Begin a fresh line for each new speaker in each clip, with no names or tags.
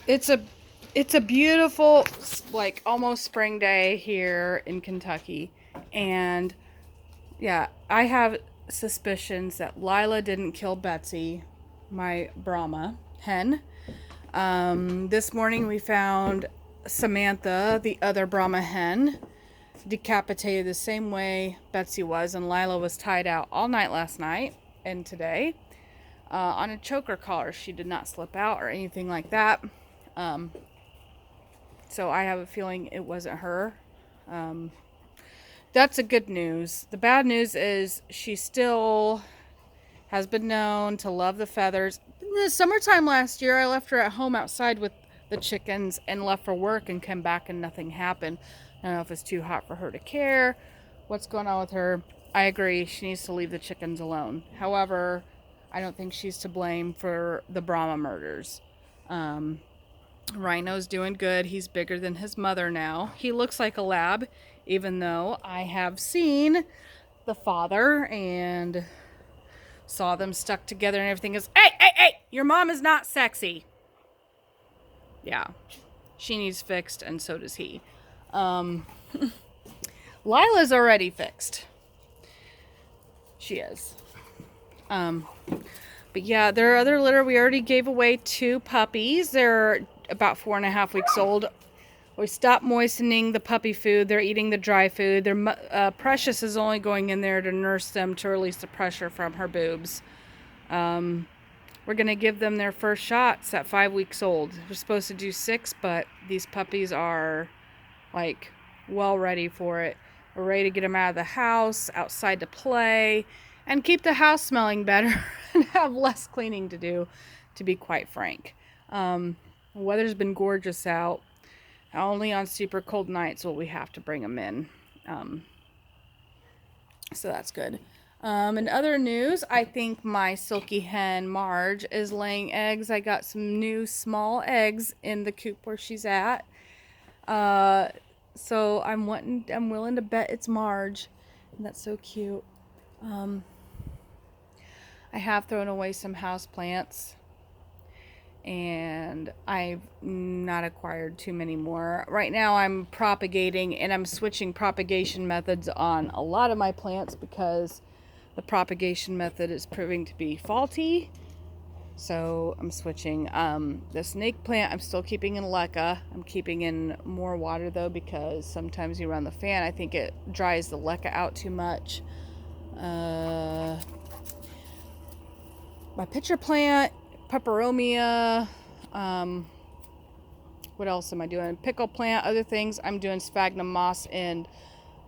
It's a it's a beautiful, like, almost spring day here in Kentucky, and yeah, I have suspicions that Lila didn't kill Betsy, my Brahma hen. This morning we found Samantha, the other Brahma hen, decapitated the same way Betsy was, and Lila was tied out all night last night and today on a choker collar. She did not slip out or anything like that. Um, so I have a feeling it wasn't her. Um, that's the good news. The bad news is she still has been known to love the feathers. In the summertime last year, I left her at home outside with the chickens and left for work and came back and nothing happened. I don't know if it's too hot for her to care. What's going on with her? I agree. She needs to leave the chickens alone. However, I don't think she's to blame for the Brahma murders. Rhino's doing good. He's bigger than his mother now. He looks like a lab, even though I have seen the father and saw them stuck together and everything is, hey, hey, hey, your mom is not sexy. Yeah, she needs fixed, and so does he. Lila's already fixed. She is. But yeah, their other litter, we already gave away 2 puppies. They're about 4.5 weeks old. We stopped moistening the puppy food. They're eating the dry food. Precious is only going in there to nurse them to release the pressure from her boobs. We're going to give them their first shots at 5 weeks old. We're supposed to do 6, but these puppies are, like, well ready for it. We're ready to get them out of the house, outside to play, and keep the house smelling better and have less cleaning to do, to be quite frank. The weather's been gorgeous out. Only on super cold nights will we have to bring them in. So that's good. In other news, I think my silky hen Marge is laying eggs. I got some new small eggs in the coop where she's at. So I'm willing to bet it's Marge. And that's so cute. I have thrown away some house plants, and I've not acquired too many more. Right now I'm propagating, and I'm switching propagation methods on a lot of my plants because the propagation method is proving to be faulty. So I'm switching. The snake plant I'm still keeping in leca. I'm keeping in more water though, because sometimes you run the fan, I think it dries the leca out too much. My pitcher plant, peperomia, what else am I doing? Pickle plant, other things. I'm doing sphagnum moss in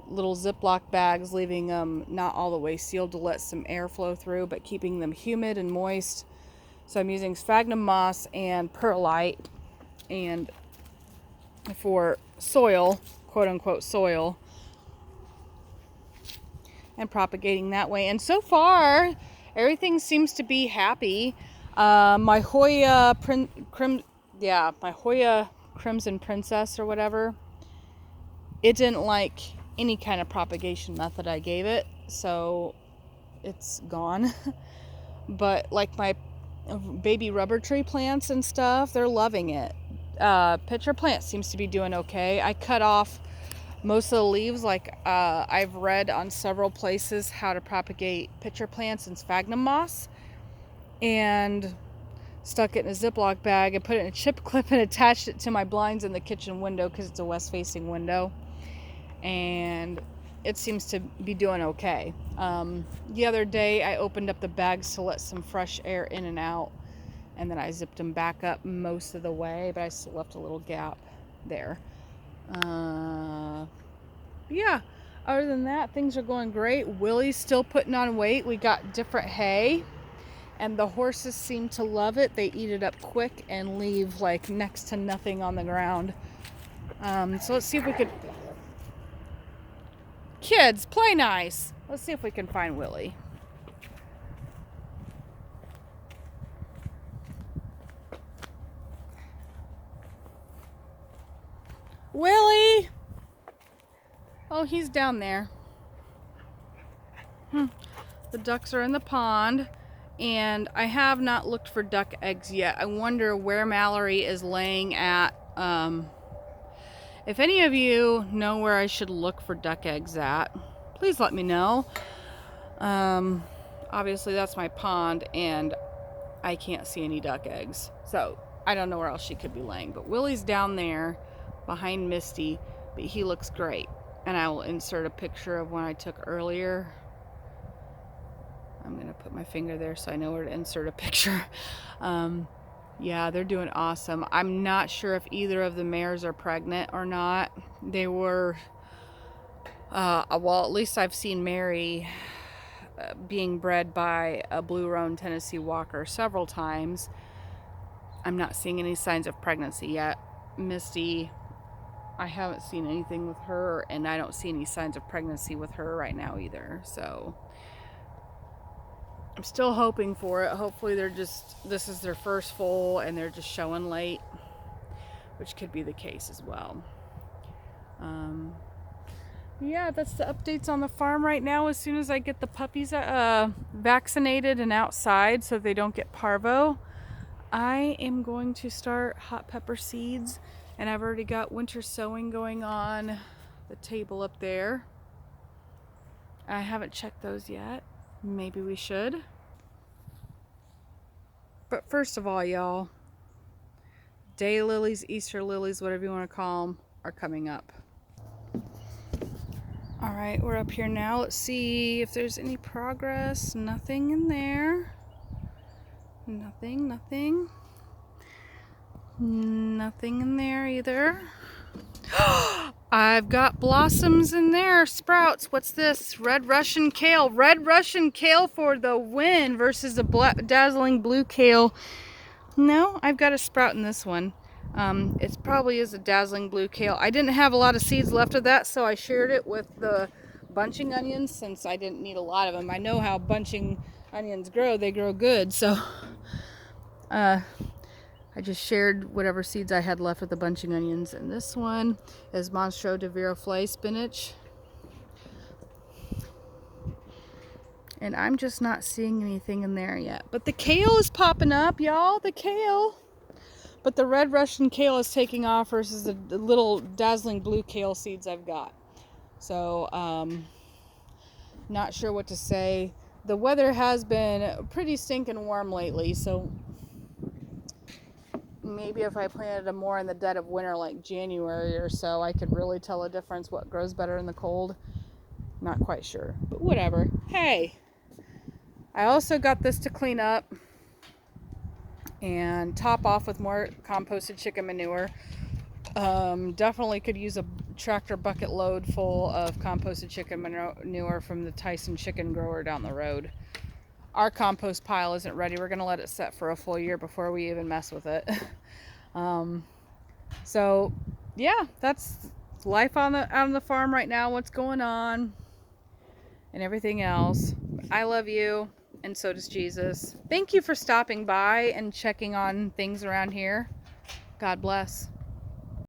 little Ziploc bags, leaving them not all the way sealed to let some air flow through, but keeping them humid and moist. So I'm using sphagnum moss and perlite and for soil, quote unquote soil, and propagating that way. And so far, everything seems to be happy. My Hoya Crimson Princess or whatever, it didn't like any kind of propagation method I gave it, so it's gone. But like my baby rubber tree plants and stuff, they're loving it. Pitcher plant seems to be doing okay. I cut off most of the leaves. Like I've read on several places how to propagate pitcher plants in sphagnum moss, and stuck it in a Ziploc bag and put it in a chip clip and attached it to my blinds in the kitchen window because it's a west facing window, and it seems to be doing okay. The other day I opened up the bags to let some fresh air in and out, and then I zipped them back up most of the way, but I still left a little gap there. Yeah, other than that, things are going great. Willy's still putting on weight. We got different hay, and the horses seem to love it. They eat it up quick and leave like next to nothing on the ground. So let's see if we could... Kids, play nice. Let's see if we can find Willy. Willy! Oh, he's down there. The ducks are in the pond, And I have not looked for duck eggs yet. I wonder where Mallory is laying at. If any of you know where I should look for duck eggs at, please let me know. Obviously that's my pond and I can't see any duck eggs. So I don't know where else she could be laying. But Willy's down there behind Misty, but he looks great. And I will insert a picture of one I took earlier. I'm gonna put my finger there so I know where to insert a picture. Yeah, they're doing awesome. I'm not sure if either of the mares are pregnant or not. They were, well, at least I've seen Mary being bred by a blue roan Tennessee Walker several times. I'm not seeing any signs of pregnancy yet. Misty, I haven't seen anything with her, and I don't see any signs of pregnancy with her right now either. So I'm still hoping for it. Hopefully this is their first foal and they're just showing late, which could be the case as well. Yeah, that's the updates on the farm right now. As soon as I get the puppies vaccinated and outside so they don't get parvo, I am going to start hot pepper seeds, and I've already got winter sowing going on the table up there. I haven't checked those yet. Maybe we should. But first of all, y'all, day lilies, Easter lilies, whatever you want to call them, are coming up. All right, we're up here now. Let's see if there's any progress. Nothing in there. Nothing. Nothing in there either. I've got blossoms in there, sprouts. What's this? Red Russian kale. Red Russian kale for the win versus the dazzling blue kale. No, I've got a sprout in this one. It probably is a dazzling blue kale. I didn't have a lot of seeds left of that, so I shared it with the bunching onions since I didn't need a lot of them. I know how bunching onions grow. They grow good, so I just shared whatever seeds I had left with the bunching onions. And this one is Monstro de Viroflay spinach. And I'm just not seeing anything in there yet. But the kale is popping up, y'all. The kale. But the red Russian kale is taking off versus the little dazzling blue kale seeds I've got. So, not sure what to say. The weather has been pretty stinking warm lately, so maybe if I planted them more in the dead of winter, like January or so, I could really tell a difference what grows better in the cold. Not quite sure, but whatever. Hey, I also got this to clean up and top off with more composted chicken manure. Definitely could use a tractor bucket load full of composted chicken manure from the Tyson chicken grower down the road. Our compost pile isn't ready. We're gonna let it set for a full year before we even mess with it. So yeah, that's life on the farm right now, what's going on and everything else. I love you, and so does Jesus. Thank you for stopping by and checking on things around here. God bless.